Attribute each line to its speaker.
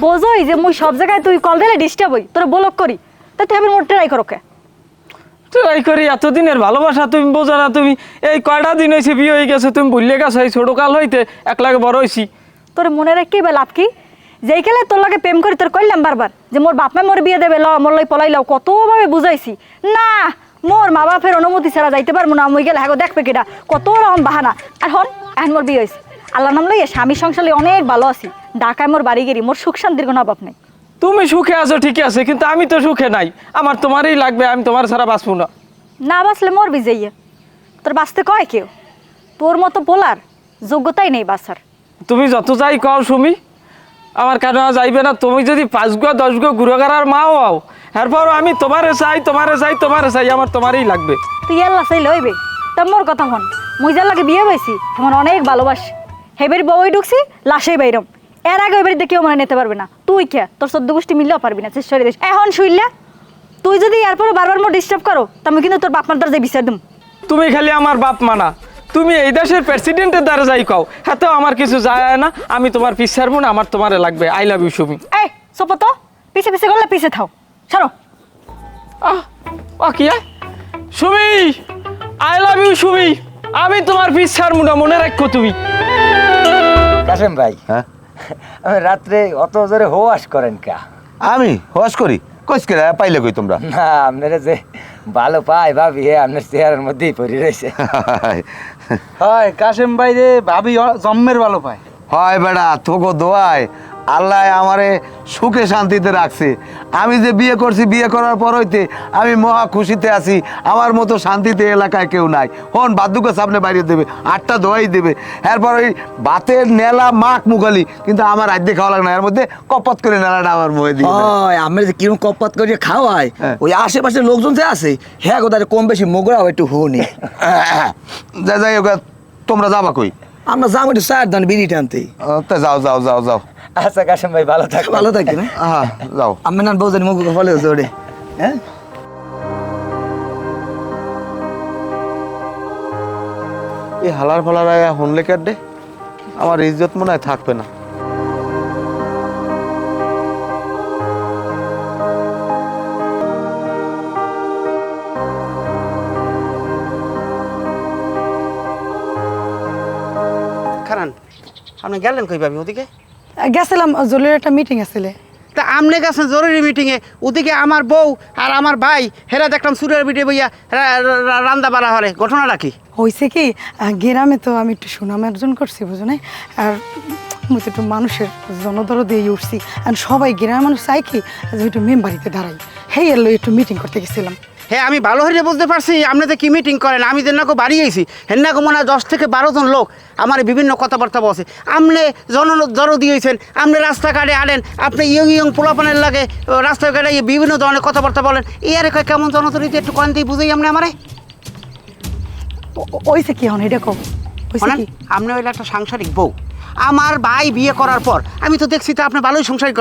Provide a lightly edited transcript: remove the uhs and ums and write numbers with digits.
Speaker 1: বোঝোই যে মুই সব জায়গায় তুই কল দিলে ডিস্টার্ব হই তোরা ব্লক করি তা তুই আবার মোর ট্রাই করো কে
Speaker 2: ট্রাই করি এতদিনের ভালোবাসা তুমি বোঝো না তুমি এই কয়টা দিন হয়েছে বিয়ে হয়ে গেছে তুমি ভুলে গেছো এই ছোট কাল হইতে একলাগে বড় হয়েছি
Speaker 1: তোর মনে রাখি বা লাভ কি যেই খেলে তোর লাগে প্রেম করি তোর কইলাম বারবার যে মোর বাপ মা মোর বিয়ে দেবে ল মোর লাই পলাই লাও কতভাবে বুঝাইছি না মোর মা বাপের অনুমতি ছাড়া যাইতে পারবো না মুই গেলে হ্যাঁ দেখবে কেটা কত রকম বাহানা আর হন এখন মোর বিয়ে হয়েছে আল্লাহ নাম লইয়া স্বামী সংসার লইয়া অনেক ভালো আছি ঢাকায় মোর বাড়ি গেরি মোর সুখ শান্তির কোনো অভাব নাই
Speaker 2: তুমি সুখে আছো ঠিকই আছে কিন্তু আমি তো সুখে নাই আমার তোমারই লাগবে আমি তোমার ছাড়া বাঁচবো না
Speaker 1: না বাঁচলে মোর বিজাইয়া তোর বাঁচতে কয় কেউ তোর মতো বলার যোগ্যতাই নেই বাঁচার
Speaker 2: তুমি যত যাই কও সুমি আমার কেন যাইবে না তুমি যদি 5 গো 10 গো গুরুগারার মাও হও এরপরও আমি তোমারে চাই তোমারে চাই তোমারে চাই আমার তোমারই লাগবে
Speaker 1: তুই আল্লাহ চাইলে হইবে তা মোর কথা হন মুই যার লাগে বিয়ে হয়েছি তোমার অনেক ভালোবাসি হেবের বউই ঢুকছি লাশেই বাইরম এর আগে ওই বাড়িতে কেউ মনে নিতে পারবে না তুই কে তোর 14 গোষ্ঠী মিললেও পারবি না চেষ্টা দেশ এখন শুইলা তুই যদি এরপরও বারবার মোর ডিস্টার্ব করো তা আমি কিন্তু তোর বাপ মার দরজায় বিচার দিম
Speaker 2: তুমি খালি আমার বাপ মানা তুমি এই দেশের প্রেসিডেন্টের দ্বারা যাই কও হাতে আমার কিছু যায় না আমি তোমার পিছ ছাড়বো না আমার তোমারে লাগবে আই লাভ ইউ সুমি
Speaker 1: এই সোপো তো পিছে পিছে করলে পিছে থাও ছাড়ো
Speaker 2: কি Sumi I love you Sumi আমি তোমার পিছ ছাড়বো না মনে রাখো তুমি
Speaker 3: কাসেম ভাই
Speaker 4: হ্যাঁ
Speaker 3: আমি রাত্রে অত জোরে হোয়াস করেন কা
Speaker 4: আমি হস করি কইস কে পাইলে কই তোমরা
Speaker 3: না আপনারা যে ভালো পাই ভাবি আপনার চেহারার মধ্যেই পড়ে রয়েছে
Speaker 5: হয় কাশেম ভাই রে ভাবি জম্মের ভালো পায়
Speaker 4: হয় বেড়া তোকে দোয়ায় আল্লাহ আমারে সুখে শান্তিতে রাখছে আমি যে বিয়ে করছি বিয়ে করার পর হইতে আমি মহা খুশিতে আছি আমার মতো শান্তিতে এলাকায় কেউ নাই হন বাদ্যুকে সামনে বাইরে দেবে 8টা দোয়াই দেবে এরপর ওই ভাতের নেলা মাখ মুখালি কিন্তু আমার আদ্যে খাওয়া লাগে না এর মধ্যে কপত করে নেলাটা আমার মুখে দিয়ে দেয়।
Speaker 5: হয় আমরা যে কিরম কপাত করে খাওয়াই
Speaker 4: হ্যাঁ।
Speaker 5: ওই আশেপাশের লোকজন যে আছে হ্যাঁ কোথায় কম বেশি মোগরাও একটু হুনি
Speaker 4: যাই হোক তোমরা যাবা কই
Speaker 5: আমরা যাবো একটু চার দান বিড়ি টানতে
Speaker 4: তা যাও যাও যাও যাও
Speaker 3: আচ্ছা কাসেম ভাই ভালো থাকো
Speaker 5: ভালো থাকি না
Speaker 4: হ্যাঁ যাও
Speaker 5: আমি না বউজানি মুখ ফলে জোরে হ্যাঁ
Speaker 4: এই হালার ফালার হনলে কাটে আমার ইজ্জত মনে হয় থাকবে না
Speaker 6: খারান আপনি গেলেন কই ভাবি ওদিকে
Speaker 7: গেছিলাম জরুরি একটা মিটিং আসলে
Speaker 6: তা আমনে গেছেন জরুরি মিটিংয়ে ওদিকে আমার বউ আর আমার ভাই হেরা দেখলাম সুরের বিটে বইয়া রান্দা বাড়া হলে ঘটনাটা কি
Speaker 7: হয়েছে কি গ্রামে তো আমি একটু সুনাম অর্জন করছি বুঝো না আর মুই তো একটু মানুষের জনদর দিয়ে উঠছি আর সবাই গ্রামের মানুষ চাই কি যে একটু মেম্বারিতে দাঁড়াই হেই এর লই একটু মিটিং করতে গেছিলাম
Speaker 6: হ্যাঁ আমি ভালো হয়ে বুঝতে পারছি আপনি তো কি মিটিং করেন আমি যে নাকো বাড়ি আইছি হেন্নাকো মনে হয় 10 থেকে 12 জন লোক আমার বিভিন্ন কথাবার্তা বসে আপনি জড়ো দিয়েছেন আপনি রাস্তাঘাটে আনেন আপনি ইয়ং পোলাপানের লাগে রাস্তাঘাটে বিভিন্ন ধরনের কথাবার্তা বলেন এই আরে কয় কেমন জনতরিতে একটু কয়েন দিয়ে বুঝেই আপনি আমারে
Speaker 7: ওইছে কি হন এটা কব ওইছে কি
Speaker 6: আপনি হইলে একটা সাংসারিক বউ আমার ভাই বিয়ে করার পর আমি তো দেখছি তো আপনি ভালোই সংসার করেন